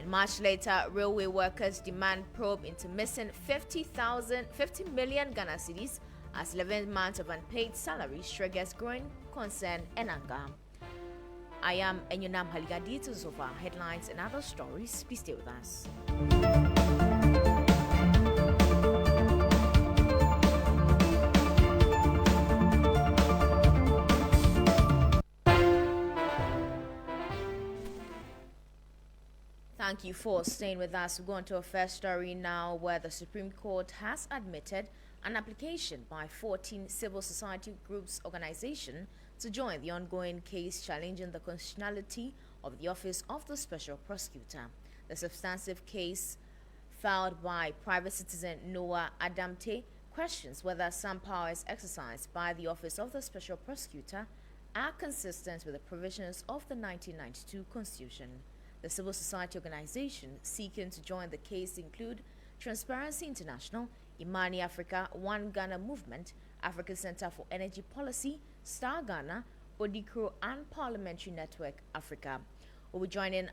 Much later, railway workers demand probe into missing 50 million Ghana cedis as 11 months of unpaid salaries triggers growing concern and anger. I am Enyonam Haligah. Details of our headlines and other stories. Please stay with us. Thank you for staying with us. We're going to our first story now, where the Supreme Court has admitted an application by 14 civil society groups organization to join the ongoing case challenging the constitutionality of the office of the Special Prosecutor. The substantive case filed by private citizen Noah Adamte questions whether some powers exercised by the office of the Special Prosecutor are consistent with the provisions of the 1992 Constitution. The civil society organizations seeking to join the case include Transparency International, Imani Africa, One Ghana Movement, African Center for Energy Policy, Star Ghana, Odikro, and Parliamentary Network Africa. We'll be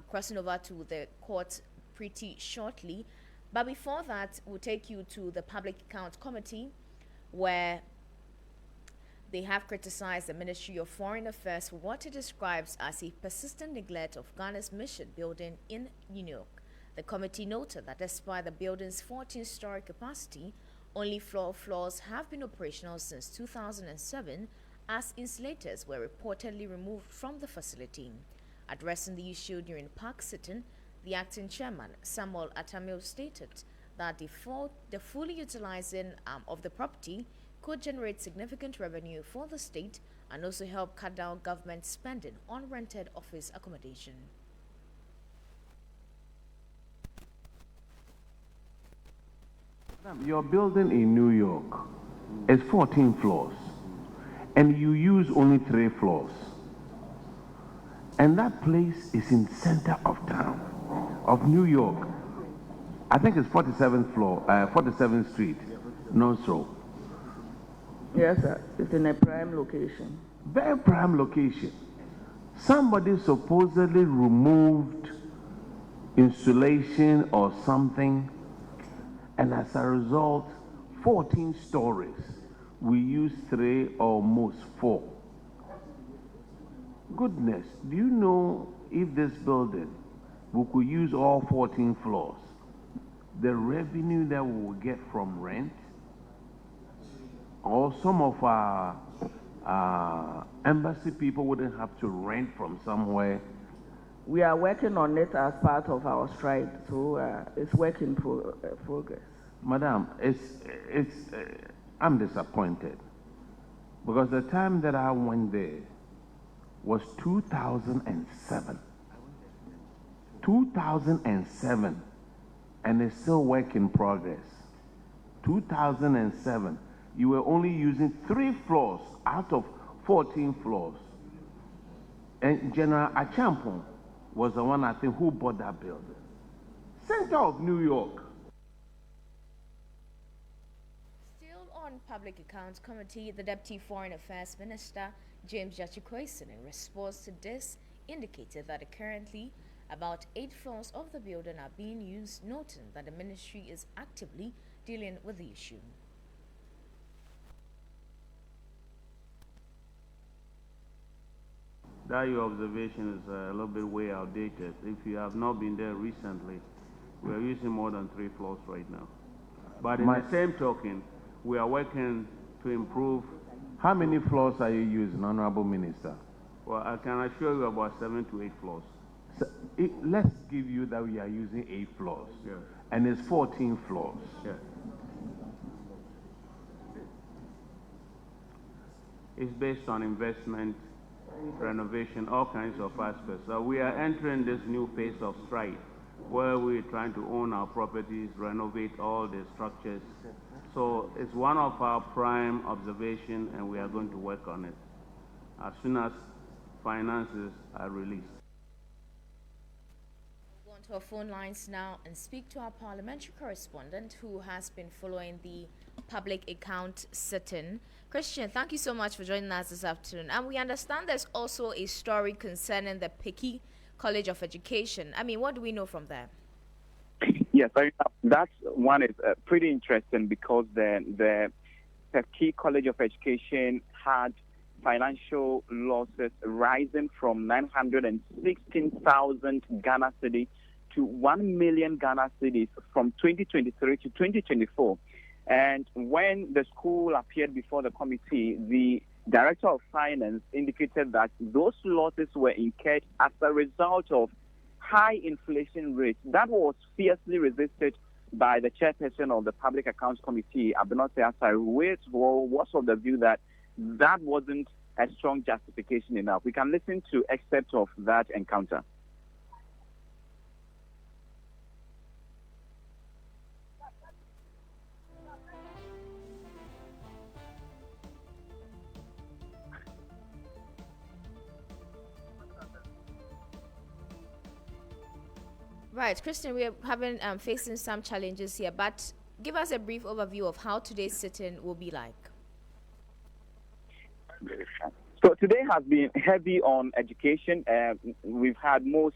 crossing over to the court pretty shortly. But before that, we'll take you to the Public Account Committee, where they have criticized the Ministry of Foreign Affairs for what it describes as a persistent neglect of Ghana's mission building in New York. The committee noted that despite the building's 14-story capacity, only floors have been operational since 2007, as insulators were reportedly removed from the facility. Addressing the issue during park sitting, the acting chairman, Samuel Atamil, stated that the fully utilizing of the property could generate significant revenue for the state and also help cut down government spending on rented office accommodation. Your building in New York is 14 floors, and you use only 3 floors. And that place is in center of town, of New York. I think it's 47th floor, 47th Street, no so. Yes, sir. It's in a prime location. Very prime location. Somebody supposedly removed insulation or something, and as a result, 14 stories. We use 3 or most 4. Goodness, do you know if this building, we could use all 14 floors, the revenue that we will get from rent, or some of our embassy people wouldn't have to rent from somewhere. We are working on it as part of our strike, so it's work in progress. Madam, I'm disappointed because the time that I went there was 2007. 2007, and it's still work in progress. 2007. You were only using 3 floors out of 14 floors. And General Achampong was the one, I think, who bought that building. Center of New York. Still on Public Accounts Committee, the Deputy Foreign Affairs Minister, James Jachikoisen, in response to this, indicated that currently about 8 floors of the building are being used, noting that the ministry is actively dealing with the issue. That your observation is a little bit way outdated. If you have not been there recently, we are using more than 3 floors right now. But in the same token, we are working to improve. How many floors are you using, Honorable Minister? Well, I can assure you about 7 to 8 floors. So let's give you that we are using 8 floors. Yeah. And it's 14 floors. Yeah. It's based on investment, renovation, all kinds of aspects. So we are entering this new phase of strike where we're trying to own our properties, renovate all the structures. So it's one of our prime observations, and we are going to work on it as soon as finances are released. We'll go on to our phone lines now and speak to our parliamentary correspondent who has been following the public account sitting. Christian, thank you so much for joining us this afternoon. And we understand there's also a story concerning the picky College of Education. I mean, what do we know from there? Yes, that one is pretty interesting because the Turkey College of Education had financial losses rising from 916,000 Ghana cedis to 1 million Ghana cedis from 2023 to 2024. And when the school appeared before the committee, the Director of Finance indicated that those losses were incurred as a result of high inflation rates that was fiercely resisted by the chairperson of the Public Accounts Committee, Abenote Asari, which was of the view that that wasn't a strong justification enough. We can listen to excerpts of that encounter. Right, Christian, we are facing some challenges here, but give us a brief overview of how today's sit-in will be like. So today has been heavy on education. We've had most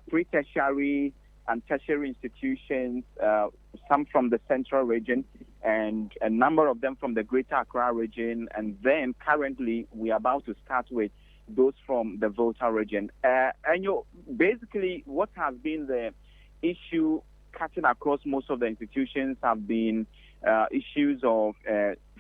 pre-tertiary and tertiary institutions, some from the central region, and a number of them from the Greater Accra region. And then currently, we are about to start with those from the Volta region. Basically, what has been the issue cutting across most of the institutions have been issues of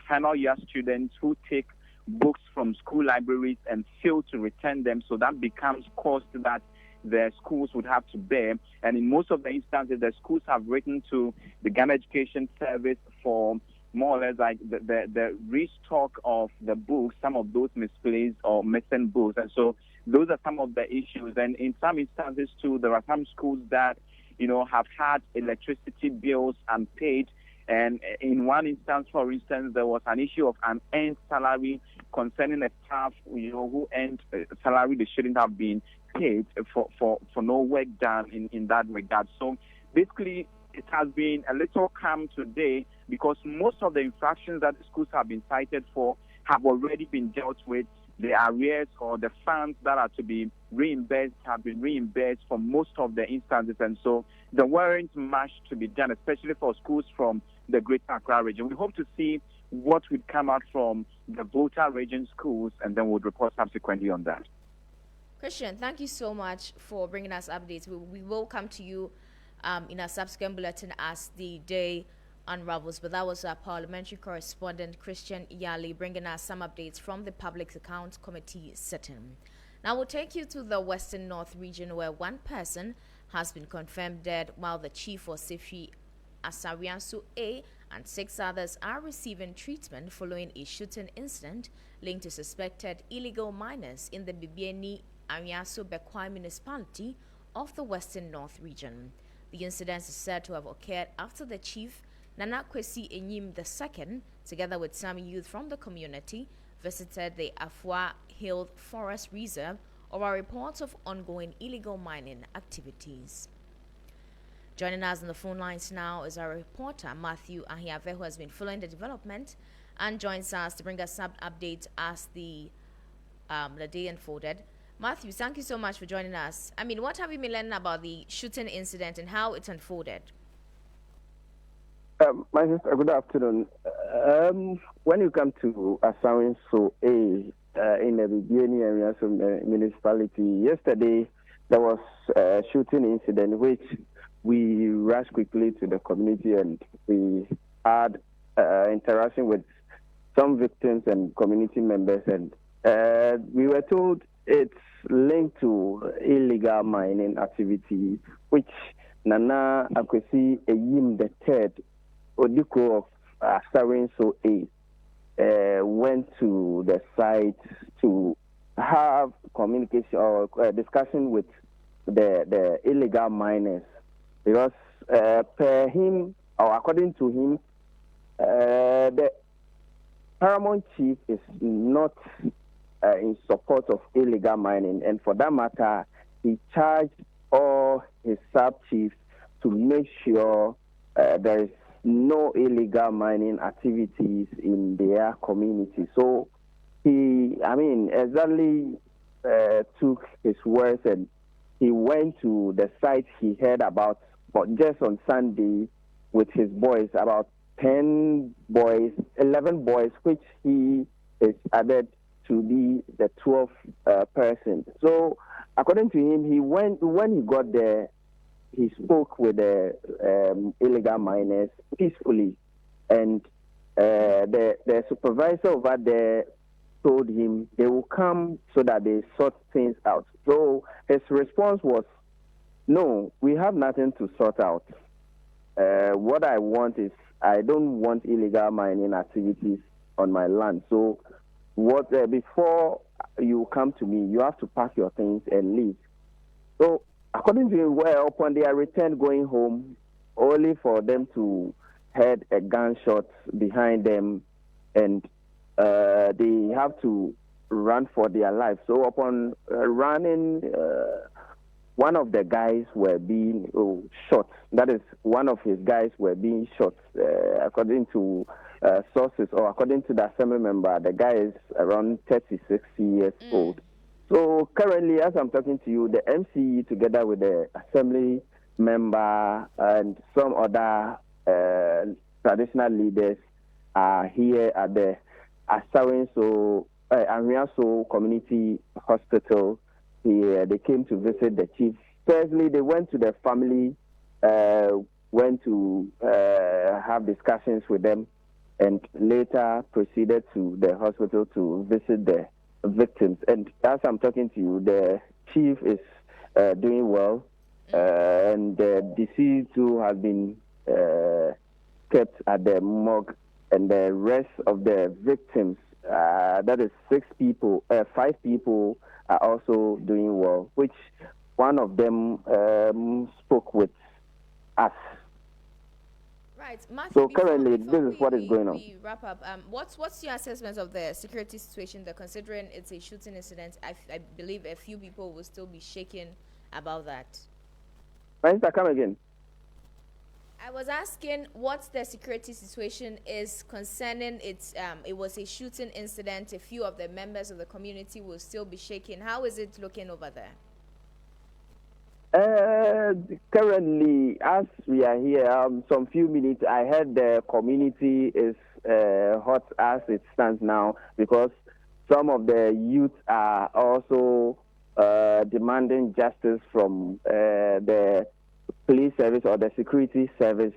final year students who take books from school libraries and fail to return them. So that becomes cost that the schools would have to bear. And in most of the instances, the schools have written to the Ghana Education Service for more or less like the restock of the books, some of those misplaced or missing books. And so those are some of the issues. And in some instances, too, there are some schools that, have had electricity bills unpaid. And in one instance, for instance, there was an issue of an earned salary concerning a staff, who earned a salary they shouldn't have been paid for no work done in that regard. So basically, it has been a little calm today because most of the infractions that the schools have been cited for have already been dealt with. The arrears or the funds that are to be reimbursed have been reimbursed for most of the instances. And so there weren't much to be done, especially for schools from the Greater Accra region. We hope to see what would come out from the Volta region schools, and then we'll report subsequently on that. Christian, thank you so much for bringing us updates. We will come to you in a subsequent bulletin as the day unravels. But that was our parliamentary correspondent, Christian Yali, bringing us some updates from the Public Accounts Committee sitting. Now we'll take you to the Western North region, where one person has been confirmed dead, while the chief of Sifi Asariansu A and 6 others are receiving treatment following a shooting incident linked to suspected illegal miners in the Bibiani Ariaso Bekwai municipality of the Western North region. The incident is said to have occurred after the chief, Nana Kwesi Enyim II, together with some youth from the community, visited the Afua Hill Forest Reserve over reports of ongoing illegal mining activities. Joining us on the phone lines now is our reporter, Matthew Ahiave, who has been following the development and joins us to bring us some updates as the day unfolded. Matthew, thank you so much for joining us. I mean, what have you been learning about the shooting incident and how it unfolded? My sister, good afternoon. When you come to Asawinso A in the Bibiani area, municipality, yesterday there was a shooting incident which we rushed quickly to the community and we had interaction with some victims and community members, and we were told it's linked to illegal mining activity, which Nana Akwesi Enyim III, Odiko of Asawinso A, went to the site to have communication or discussion with the illegal miners, because per him, or according to him, the paramount chief is not in support of illegal mining, and for that matter, he charged all his sub-chiefs to make sure there is no illegal mining activities in their community. So he, exactly took his words and he went to the site he heard about, but just on Sunday with his boys, about 10 boys, 11 boys, which he is added to be the 12th person. So according to him, when he got there, he spoke with the illegal miners peacefully, and the supervisor over there told him they will come so that they sort things out. So his response was, no, we have nothing to sort out. What I want is, I don't want illegal mining activities on my land. So before you come to me, you have to pack your things and leave. So according to him, upon their return going home, only for them to heard a gunshot behind them, and they have to run for their lives. So upon running, one of the guys were being shot. That is, one of his guys were being shot. According to sources, or according to the assembly member, the guy is around 36 years old. So currently, as I'm talking to you, the MCE together with the assembly member and some other traditional leaders are here at the Anwiaso Community Hospital. They came to visit the chief. Firstly, they went to the family, went to have discussions with them, and later proceeded to the hospital to visit the victims. And as I'm talking to you, the chief is doing well, and the deceased too has been kept at the morgue, and the rest of the victims, that is 5 people are also doing well, which one of them spoke with us. Right, Matthew, so currently, this is what is going on. We wrap up. What's your assessment of the security situation? Considering it's a shooting incident, I believe a few people will still be shaken about that. Minister, come again. I was asking what the security situation is concerning it was a shooting incident. A few of the members of the community will still be shaken. How is it looking over there? Currently, as we are here, some few minutes, I heard the community is hot as it stands now, because some of the youth are also demanding justice from the police service or the security service.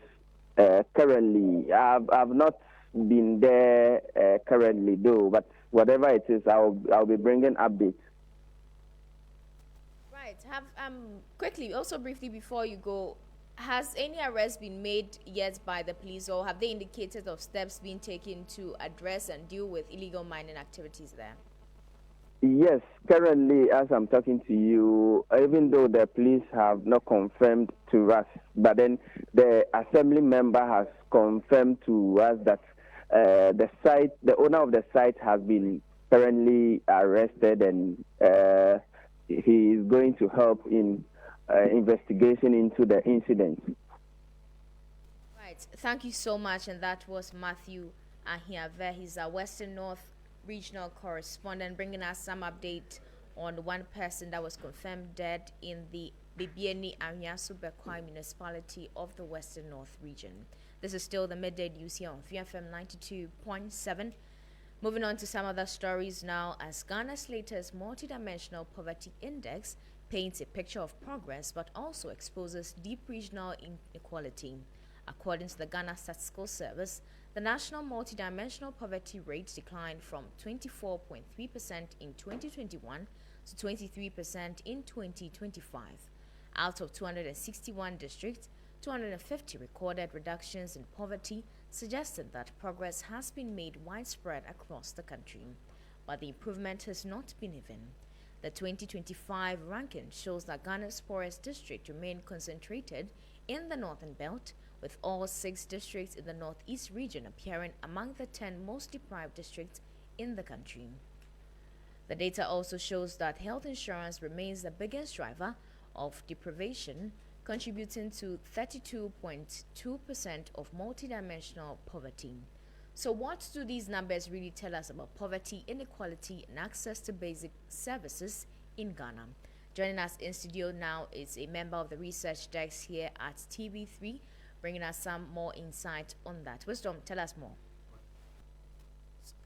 Currently, I've not been there currently though, but whatever it is, I'll be bringing updates. Right. Have quickly, also briefly before you go, has any arrest been made yet by the police, or have they indicated of steps being taken to address and deal with illegal mining activities there? Yes, currently, as I'm talking to you, even though the police have not confirmed to us, but then the assembly member has confirmed to us that the owner of the site has been currently arrested, and he is going to help in investigation into the incident. Right. Thank you so much. And that was Matthew Ahiave. He's a Western North regional correspondent, bringing us some update on one person that was confirmed dead in the Bibiani Anyasu Bekwai municipality of the Western North region. This is still the midday news here on VFM 92.7. Moving on to some other stories now, as Ghana's latest multidimensional poverty index paints a picture of progress but also exposes deep regional inequality. According to the Ghana Statistical Service, the national multidimensional poverty rate declined from 24.3% in 2021 to 23% in 2025. Out of 261 districts, 250 recorded reductions in poverty, suggesting that progress has been made widespread across the country. But the improvement has not been even. The 2025 ranking shows that Ghana's poorest districts remain concentrated in the Northern Belt, with all 6 districts in the Northeast region appearing among the 10 most deprived districts in the country. The data also shows that health insurance remains the biggest driver of deprivation, contributing to 32.2% of multidimensional poverty. So what do these numbers really tell us about poverty, inequality, and access to basic services in Ghana? Joining us in studio now is a member of the research desk here at TV3, bringing us some more insight on that. Wisdom, tell us more.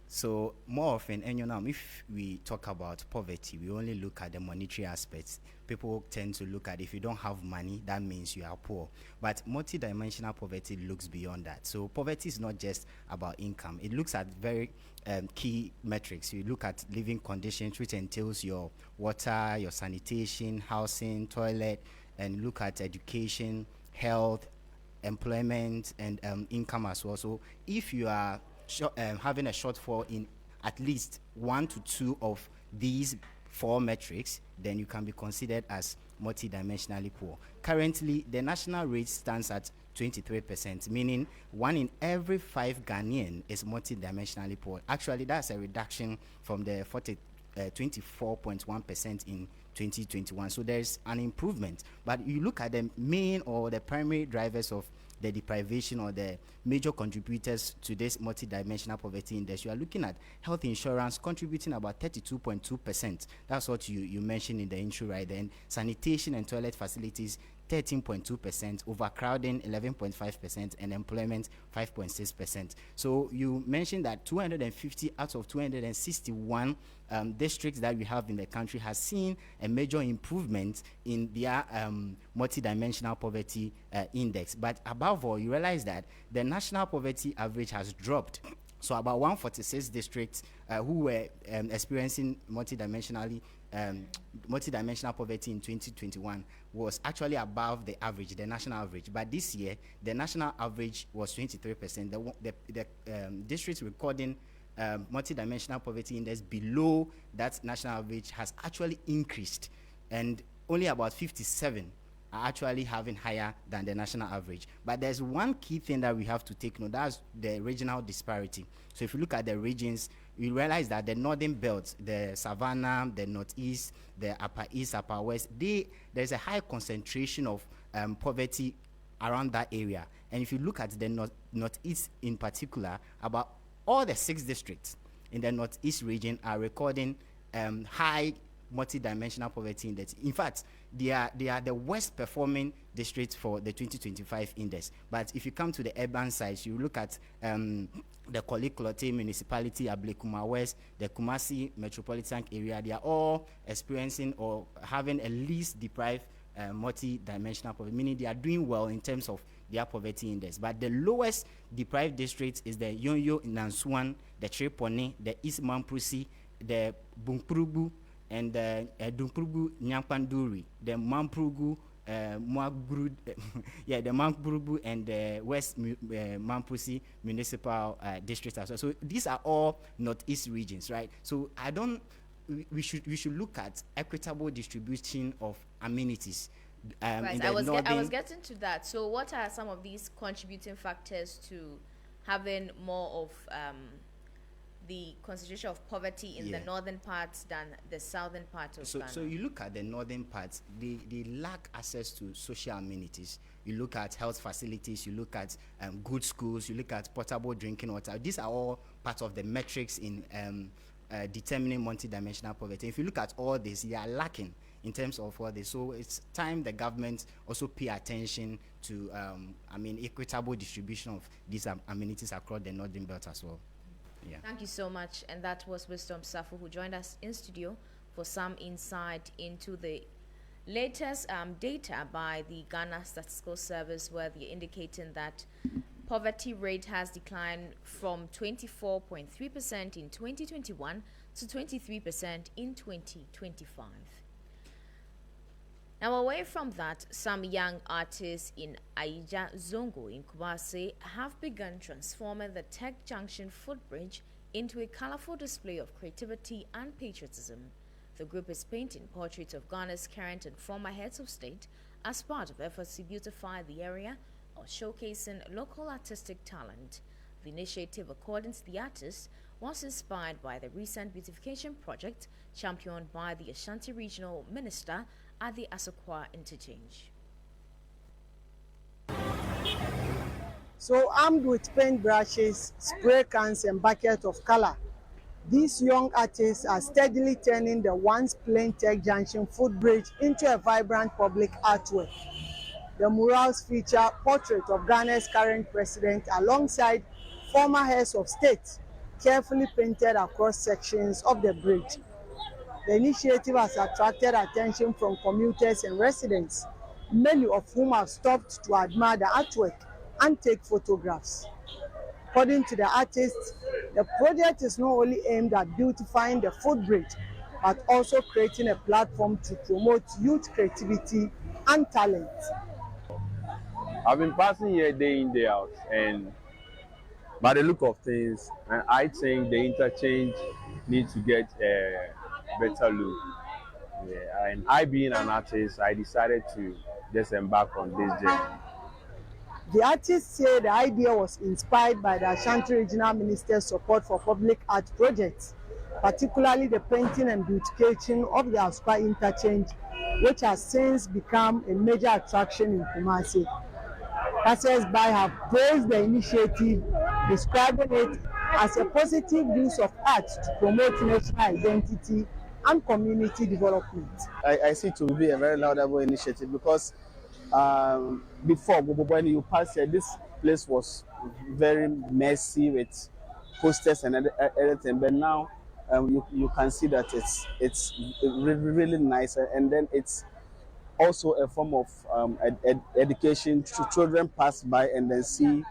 So more often, Enyonam, if we talk about poverty, we only look at the monetary aspects. People tend to look at if you don't have money, that means you are poor. But multidimensional poverty looks beyond that. So poverty is not just about income. It looks at very key metrics. You look at living conditions, which entails your water, your sanitation, housing, toilet, and look at education, health, employment, and income as well. So if you are having a shortfall in at least 1 to 2 of these 4 metrics, then you can be considered as multidimensionally poor. Currently, the national rate stands at 23%, meaning 1 in every 5 Ghanaian is multidimensionally poor. Actually, that's a reduction from the 24.1% in 2021. So there's an improvement. But you look at the main or the primary drivers of the deprivation or the major contributors to this multidimensional poverty index, you are looking at health insurance contributing about 32.2%. That's what you mentioned in the intro right then. Sanitation and toilet facilities 13.2%, overcrowding 11.5%, and employment 5.6%. So you mentioned that 250 out of 261 districts that we have in the country has seen a major improvement in their multidimensional poverty index. But above all, you realize that the national poverty average has dropped. So about 146 districts who were experiencing multidimensional poverty in 2021 was actually above the average, the national average. But this year, the national average was 23%. The districts recording multidimensional poverty index below that national average has actually increased, and only about 57 are actually having higher than the national average. But there's one key thing that we have to take note, that's the regional disparity. So if you look at the regions, you realize that the northern belt, the savannah, the northeast, the upper east, upper west, there's a high concentration of poverty around that area. And if you look at the northeast in particular, about all the 6 districts in the northeast region are recording high multidimensional poverty index. In fact, they are the worst performing districts for the 2025 index. But if you come to the urban sides, you look at the Korle-Klottey municipality, Ablekuma West, the Kumasi metropolitan area, they are all experiencing or having a least deprived multi-dimensional poverty, meaning they are doing well in terms of their poverty index. But the lowest deprived district is the Yonyo Nansuan, the Trepone, the East Mamprusi, the Bunkpurugu, and the Dunkpurugu Nyampanduri, the Mamprugu, the Mamprugu and the West Mamprusi municipal districts as well. So these are all northeast regions, right? So we should look at equitable distribution of amenities. Right, I was getting to that. So what are some of these contributing factors to having more of the concentration of poverty in the northern parts than the southern part of Ghana? So you look at the northern parts, they lack access to social amenities. You look at health facilities, you look at good schools, you look at potable drinking water. These are all part of the metrics in determining multidimensional poverty. If you look at all this, they are lacking in terms of all this. So it's time the government also pay attention to equitable distribution of these amenities across the northern belt as well. Yeah. Thank you so much. And that was Wisdom Safu, who joined us in studio for some insight into the latest data by the Ghana Statistical Service, where they're indicating that poverty rate has declined from 24.3% in 2021 to 23% in 2025. Now, away from that, some young artists in Aija Zongo in Kumasi have begun transforming the Tech Junction footbridge into a colorful display of creativity and patriotism. The group is painting portraits of Ghana's current and former heads of state as part of efforts to beautify the area or showcasing local artistic talent. The initiative, according to the artists, was inspired by the recent beautification project championed by the Ashanti Regional Minister at the Asokwa interchange. So armed with paint brushes, spray cans and buckets of color, These young artists are steadily turning the once plain Tech Junction footbridge into a vibrant public artwork. The murals feature portraits of Ghana's current president alongside former heads of state, carefully painted across sections of the bridge. The initiative has attracted attention from commuters and residents, many of whom have stopped to admire the artwork and take photographs. According to the artists, the project is not only aimed at beautifying the footbridge, but also creating a platform to promote youth creativity and talent. I've been passing here day in, day out, and by the look of things, I think the interchange needs to get a better look. Yeah, and I, being an artist, I decided to just embark on this journey. The artists say the idea was inspired by the Ashanti Regional Minister's support for public art projects, particularly the painting and beautification of the Aspa interchange, which has since become a major attraction in Kumasi. Passers-by have praised the initiative, describing it as a positive use of art to promote national identity and community development. I see it to be a very laudable initiative because before, when you pass here, this place was very messy with posters and everything. But now you can see that it's really nice, and then it's also a form of education. Children pass by and then see.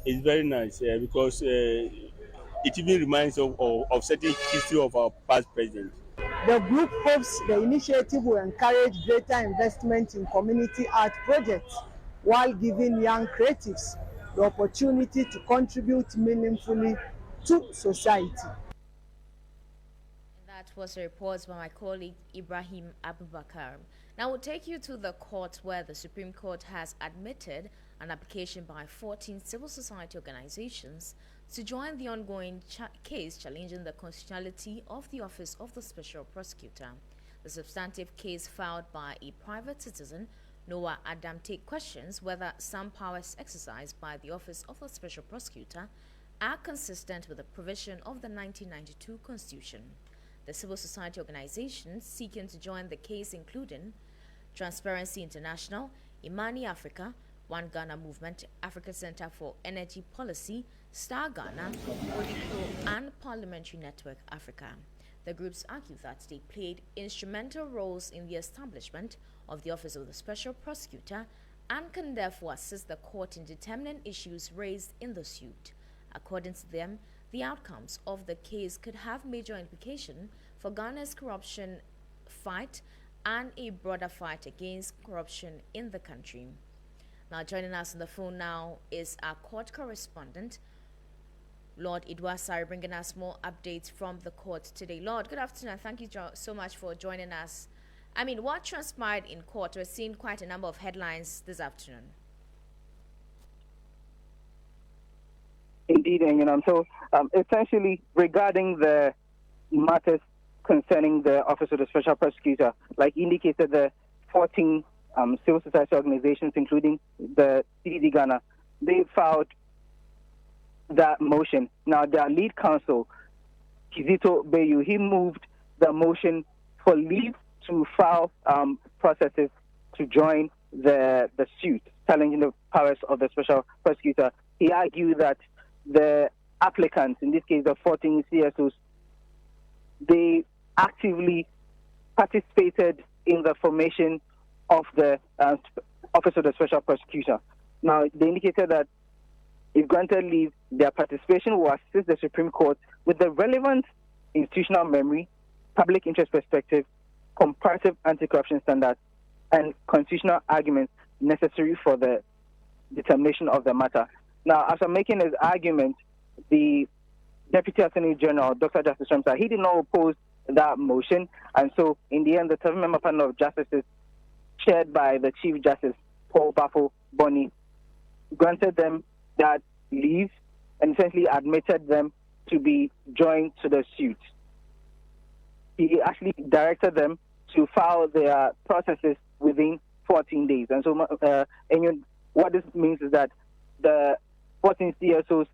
It's very nice because it even reminds of certain history of our past presidents. The group hopes the initiative will encourage greater investment in community art projects while giving young creatives the opportunity to contribute meaningfully to society. That was a report by my colleague Ibrahim Abubakar. Now we'll take you to the court where the Supreme Court has admitted an application by 14 civil society organizations to join the ongoing case challenging the constitutionality of the Office of the Special Prosecutor. The substantive case filed by a private citizen, Noah Adamte, questions whether some powers exercised by the Office of the Special Prosecutor are consistent with the provision of the 1992 Constitution. The civil society organizations seeking to join the case including Transparency International, Imani Africa, One Ghana Movement, Africa Center for Energy Policy, Star Ghana, Odiko, and Parliamentary Network Africa. The groups argue that they played instrumental roles in the establishment of the Office of the Special Prosecutor and can therefore assist the court in determining issues raised in the suit. According to them, the outcomes of the case could have major implications for Ghana's corruption fight and a broader fight against corruption in the country. Now, joining us on the phone now is our court correspondent, Lord Idwasari, bringing us more updates from the court today. Lord, good afternoon. Thank you so much for joining us. I mean, what transpired in court? We're seeing quite a number of headlines this afternoon. Indeed, Enyonam. So, essentially, regarding the matters concerning the Office of the Special Prosecutor, like indicated, the 14 civil society organizations, including the CDD Ghana, they filed that motion. Now, their lead counsel, Kizito Bayu, he moved the motion for leave to file processes to join the suit, challenging the powers of the Special Prosecutor. He argued that the applicants, in this case the 14 CSOs, they actively participated in the formation of the Office of the Special Prosecutor. Now, they indicated that if granted leave, their participation will assist the Supreme Court with the relevant institutional memory, public interest perspective, comparative anti-corruption standards, and constitutional arguments necessary for the determination of the matter. Now, after making his argument, the Deputy Attorney General, Dr. Justice Ramsar, he did not oppose that motion, and so in the end, the 7-member panel of justices, chaired by the Chief Justice, Paul Bafo Boni, granted them that leave and essentially admitted them to be joined to the suit. He actually directed them to file their processes within 14 days. And so what this means is that the 14 CSOs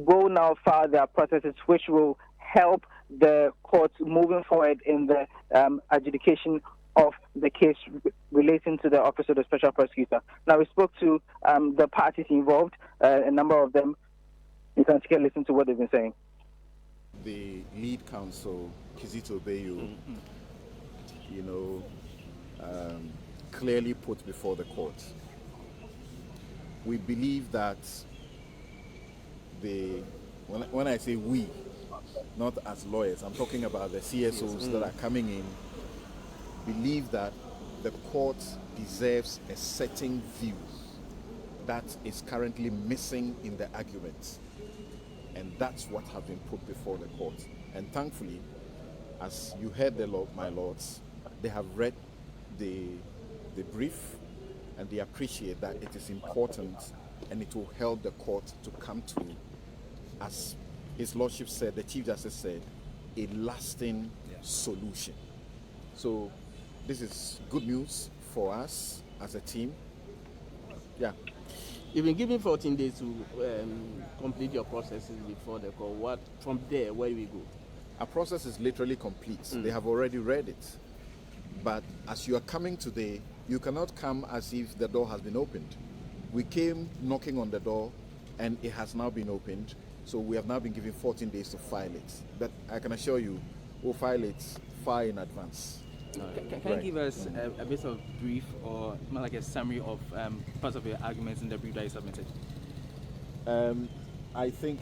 go now file their processes, which will help the courts moving forward in the adjudication of the case relating to the Office of the Special Prosecutor. Now, we spoke to the parties involved, a number of them. You can take a listen to what they've been saying. The lead counsel, Kizito Bayo, clearly put before the court. We believe that when I say we, not as lawyers, I'm talking about the CSOs that are coming in, believe that the court deserves a certain view that is currently missing in the arguments. And that's what has been put before the court. And thankfully, as you heard my lords, they have read the brief and they appreciate that it is important and it will help the court to come to, as His Lordship said, the Chief Justice said, a lasting solution. So this is good news for us as a team. Yeah. You've been given 14 days to complete your processes before the court. What from there? Where do we go? Our process is literally complete. They have already read it. But as you are coming today, you cannot come as if the door has been opened. We came knocking on the door, and it has now been opened. So we have now been given 14 days to file it. But I can assure you, we'll file it far in advance. Can you give us a bit of brief or more like a summary of parts of your arguments in the brief that you submitted? I think...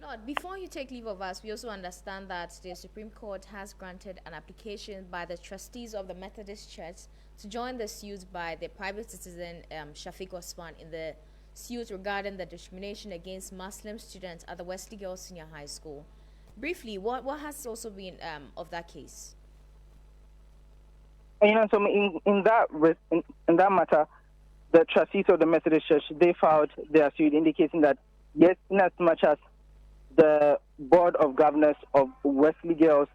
Lord, before you take leave of us, we also understand that the Supreme Court has granted an application by the trustees of the Methodist Church to join the suit by the private citizen Shafiq Osman in the suit regarding the discrimination against Muslim students at the Wesley Girls Senior High School. Briefly, what has also been of that case? So in that matter, the trustees of the Methodist Church, they filed their suit indicating that yes, in as much as the Board of Governors of Wesley Girls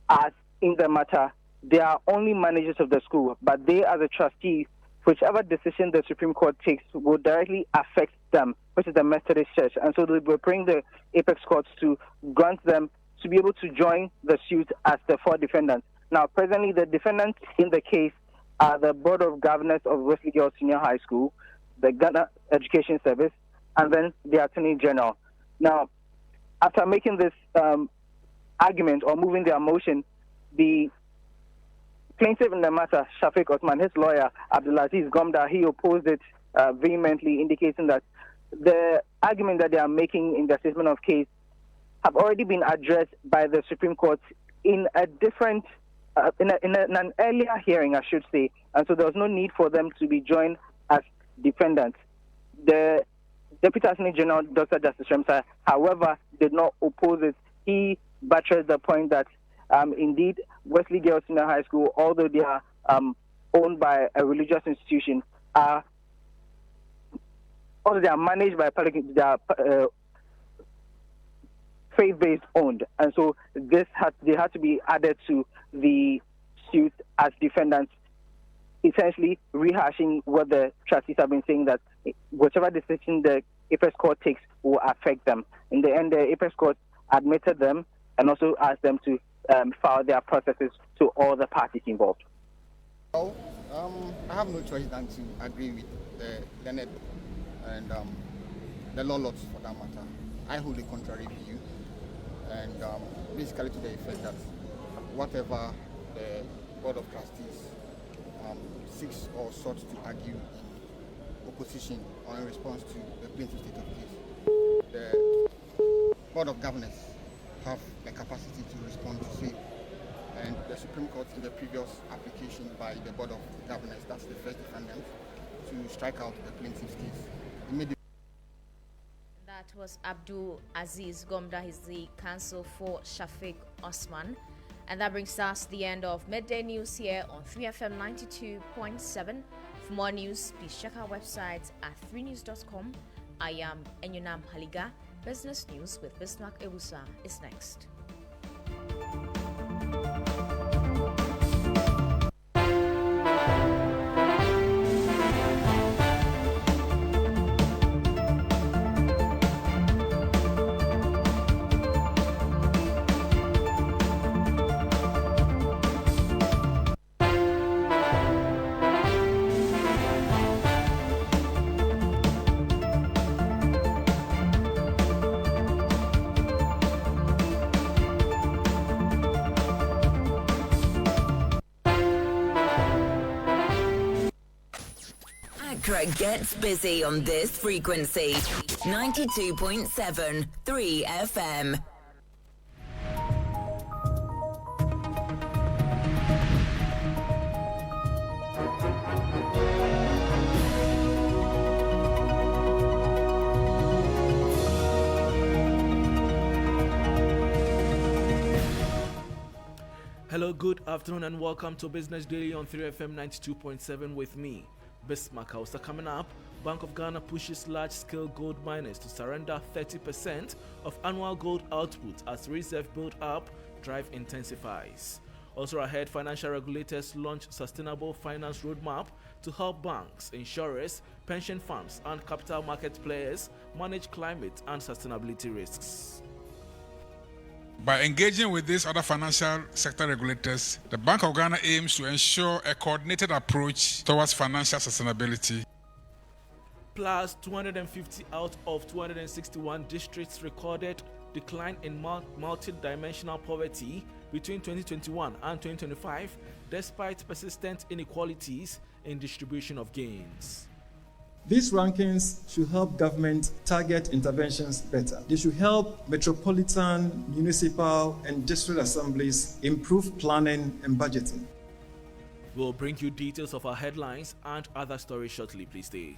are in the matter, they are only managers of the school, but they as a trustee, whichever decision the Supreme Court takes will directly affect them, which is the Methodist Church. And so they will bring the apex courts to grant them to be able to join the suit as the four defendants. Now, presently, the defendants in the case are the Board of Governors of Wesley Girls Senior High School, the Ghana Education Service, and then the Attorney General. Now, after making this argument or moving their motion, the plaintiff in the matter, Shafiq Osman, his lawyer, Abdulaziz Gomda, he opposed it vehemently, indicating that the argument that they are making in the statement of case have already been addressed by the Supreme Court in a different, in an earlier hearing, I should say, and so there was no need for them to be joined as defendants. The Deputy Attorney General, Dr. Justice Remsa, however, did not oppose it. He buttressed the point that indeed, Wesley Girls Senior High School, although they are owned by a religious institution, although they are managed by public, they are faith-based owned, and so they had to be added to the suit as defendants, essentially rehashing what the trustees have been saying, that whichever decision the apex court takes will affect them. In the end, the apex court admitted them and also asked them to file their processes to all the parties involved. Well, I have no choice than to agree with the learned and the law lords for that matter. I hold a contrary view, and basically to the effect that whatever the Board of Trustees seeks or sought to argue in opposition or in response to the plaintiff's state of case, the Board of Governors have the capacity to respond to same. And the Supreme Court, in the previous application by the Board of Governors, that's the first defendant, to strike out the plaintiff's case. That was Abdul Aziz Gomda. He's the counsel for Shafiq Osman. And that brings us to the end of Midday News here on 3FM 92.7. For more news, please check our website at 3news.com. I am Enyonam Haligah. Business News with Bismarck Ebusa is next. Accra gets busy on this frequency. 92.7 3 FM. Hello, good afternoon, and welcome to Business Daily on 3FM 92.7 with me, Bismarck Hausa. Coming up, Bank of Ghana pushes large-scale gold miners to surrender 30% of annual gold output as reserve build-up drive intensifies. Also ahead, financial regulators launch sustainable finance roadmap to help banks, insurers, pension funds, and capital market players manage climate and sustainability risks. By engaging with these other financial sector regulators, the Bank of Ghana aims to ensure a coordinated approach towards financial sustainability. Plus, 250 out of 261 districts recorded decline in multi-dimensional poverty between 2021 and 2025, despite persistent inequalities in distribution of gains. These rankings should help government target interventions better. They should help metropolitan, municipal, and district assemblies improve planning and budgeting. We'll bring you details of our headlines and other stories shortly. Please stay.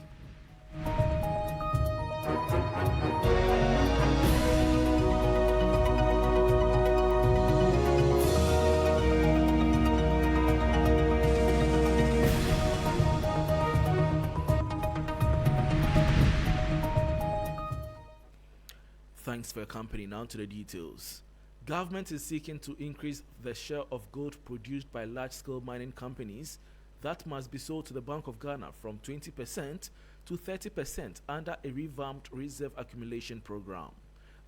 Thanks for your company. Now to the details. Government is seeking to increase the share of gold produced by large-scale mining companies that must be sold to the Bank of Ghana from 20% to 30% under a revamped reserve accumulation program.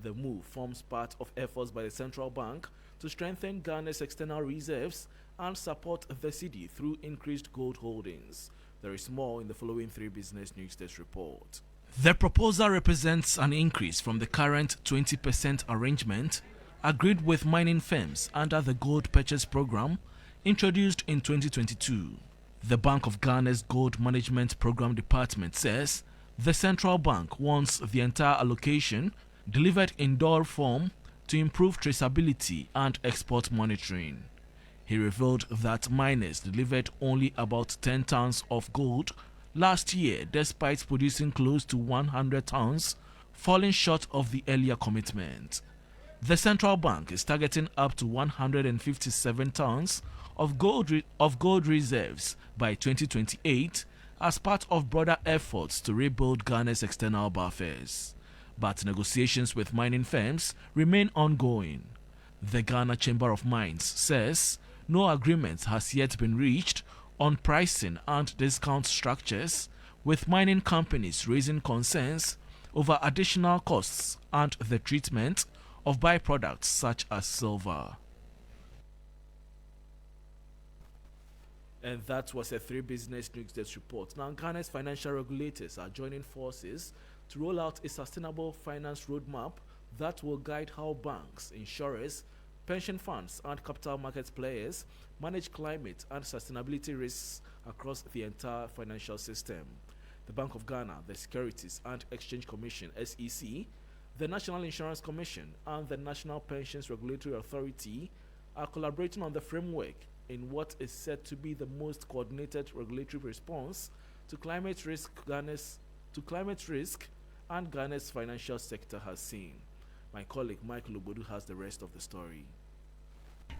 The move forms part of efforts by the central bank to strengthen Ghana's external reserves and support the city through increased gold holdings. There is more in the following 3 Business News Desk report. The proposal represents an increase from the current 20% arrangement agreed with mining firms under the Gold Purchase Program introduced in 2022. The Bank of Ghana's Gold Management Program Department says the central bank wants the entire allocation delivered in dollar form to improve traceability and export monitoring. He revealed that miners delivered only about 10 tons of gold last year, despite producing close to 100 tons, falling short of the earlier commitment. The central bank is targeting up to 157 tons of gold reserves by 2028 as part of broader efforts to rebuild Ghana's external buffers. But negotiations with mining firms remain ongoing. The Ghana Chamber of Mines says no agreement has yet been reached on pricing and discount structures, with mining companies raising concerns over additional costs and the treatment of byproducts such as silver. And that was a 3 Business News Desk report. Now, Ghana's financial regulators are joining forces to roll out a sustainable finance roadmap that will guide how banks, insurers, pension funds, and capital markets players manage climate and sustainability risks across the entire financial system. The Bank of Ghana, the Securities and Exchange Commission (SEC), the National Insurance Commission, and the National Pensions Regulatory Authority are collaborating on the framework in what is said to be the most coordinated regulatory response to climate risk and Ghana's financial sector has seen. My colleague Michael Obodu has the rest of the story.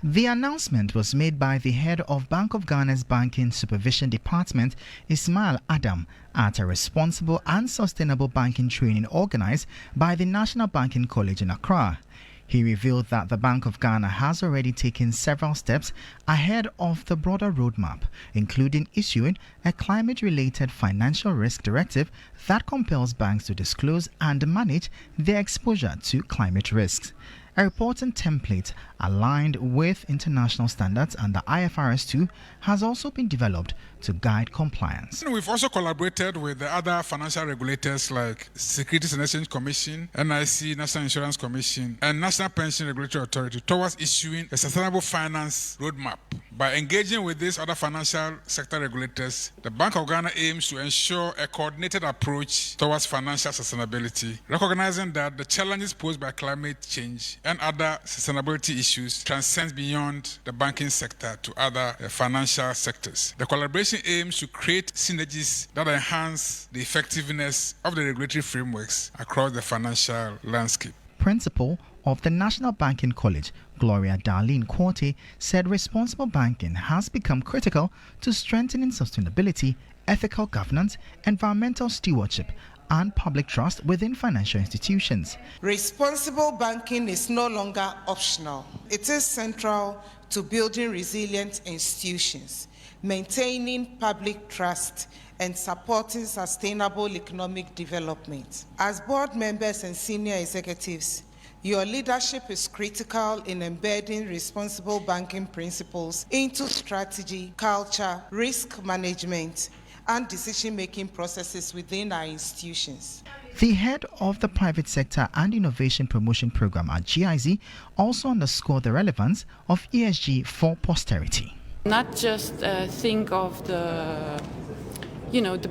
The announcement was made by the head of Bank of Ghana's Banking Supervision Department, Ismail Adam, at a responsible and sustainable banking training organized by the National Banking College in Accra. He revealed that the Bank of Ghana has already taken several steps ahead of the broader roadmap, including issuing a climate-related financial risk directive that compels banks to disclose and manage their exposure to climate risks. A reporting template aligned with international standards under IFRS 2 has also been developed to guide compliance. And we've also collaborated with the other financial regulators like Securities and Exchange Commission, NIC, National Insurance Commission, and National Pension Regulatory Authority towards issuing a sustainable finance roadmap. By engaging with these other financial sector regulators, the Bank of Ghana aims to ensure a coordinated approach towards financial sustainability, recognizing that the challenges posed by climate change and other sustainability issues transcend beyond the banking sector to other financial sectors. The collaboration aims to create synergies that enhance the effectiveness of the regulatory frameworks across the financial landscape. Principal of the National Banking College, Gloria Darlene Quarte, said responsible banking has become critical to strengthening sustainability, ethical governance, environmental stewardship, and public trust within financial institutions. Responsible banking is no longer optional. It is central to building resilient institutions, maintaining public trust, and supporting sustainable economic development. As board members and senior executives, your leadership is critical in embedding responsible banking principles into strategy, culture, risk management, and decision-making processes within our institutions. The head of the Private Sector and Innovation Promotion Program at GIZ also underscored the relevance of ESG for posterity. Not just think of the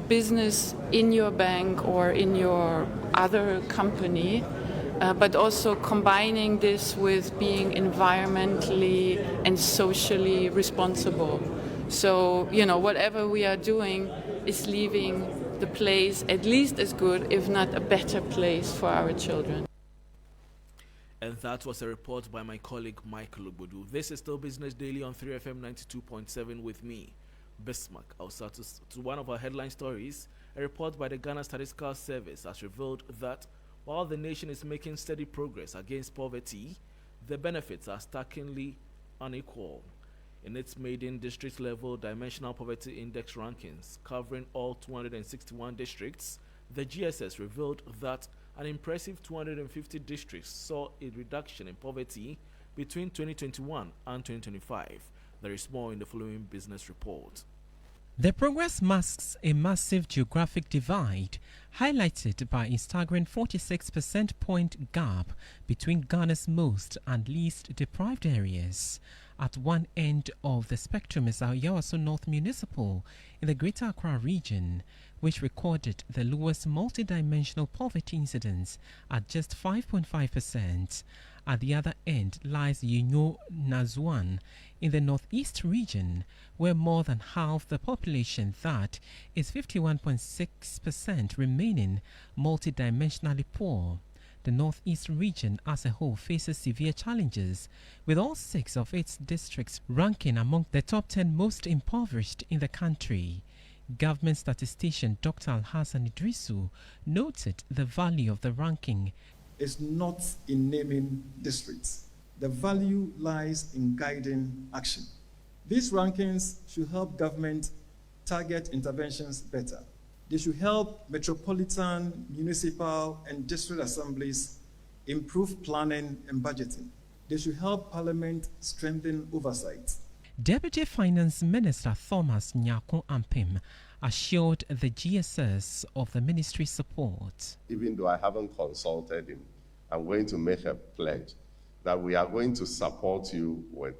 business in your bank or in your other company, but also combining this with being environmentally and socially responsible. So, whatever we are doing is leaving the place at least as good, if not a better place for our children. And that was a report by my colleague Michael Obodu. This is still Business Daily on 3FM 92.7 with me, Bismarck. I'll start to one of our headline stories. A report by the Ghana Statistical Service has revealed that while the nation is making steady progress against poverty, the benefits are starkly unequal. In its maiden district-level Dimensional Poverty Index rankings covering all 261 districts, the GSS revealed that an impressive 250 districts saw a reduction in poverty between 2021 and 2025. There is more in the following business report. The progress masks a massive geographic divide, highlighted by a staggering 46 percentage point gap between Ghana's most and least deprived areas. At one end of the spectrum is our Yawaso North Municipal in the Greater Accra region, which recorded the lowest multidimensional poverty incidence at just 5.5%. At the other end lies Yinyo Nazwan in the northeast region, where more than half the population, that is 51.6%, remaining multidimensionally poor. The northeast region as a whole faces severe challenges, with all 6 of its districts ranking among the top 10 most impoverished in the country. Government statistician Dr. Alhassan Idrisu noted the value of the ranking is not in naming districts. The value lies in guiding action. These rankings should help government target interventions better. They should help metropolitan, municipal, and district assemblies improve planning and budgeting. They should help Parliament strengthen oversight. Deputy Finance Minister Thomas Nyako Ampim assured the GSS of the ministry's support. Even though I haven't consulted him, I'm going to make a pledge that we are going to support you with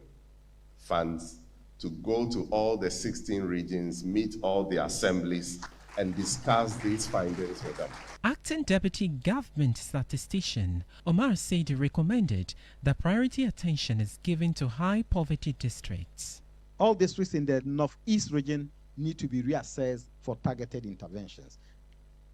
funds to go to all the 16 regions, meet all the assemblies, and discuss these findings with them. Acting Deputy Government Statistician Omar Saidi recommended that priority attention is given to high poverty districts. All districts in the northeast region need to be reassessed for targeted interventions.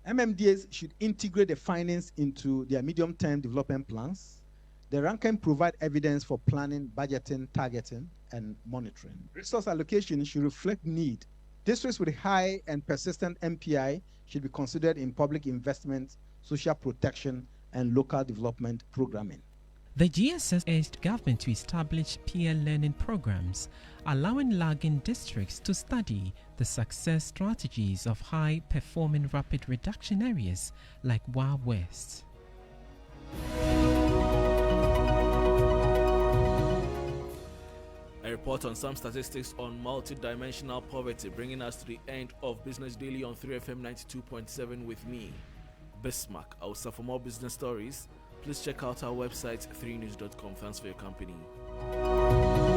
MMDAs should integrate the findings into their medium-term development plans. The ranking provide evidence for planning, budgeting, targeting, and monitoring. Resource allocation should reflect need. Districts with high and persistent MPI should be considered in public investment, social protection, and local development programming. The GSS urged government to establish peer learning programs, allowing lagging districts to study the success strategies of high-performing rapid reduction areas like Wild West. report on some statistics on multidimensional poverty, bringing us to the end of Business Daily on 3FM 92.7 with me, Bismarck. Also, for more business stories, please check out our website 3news.com. Thanks for your company.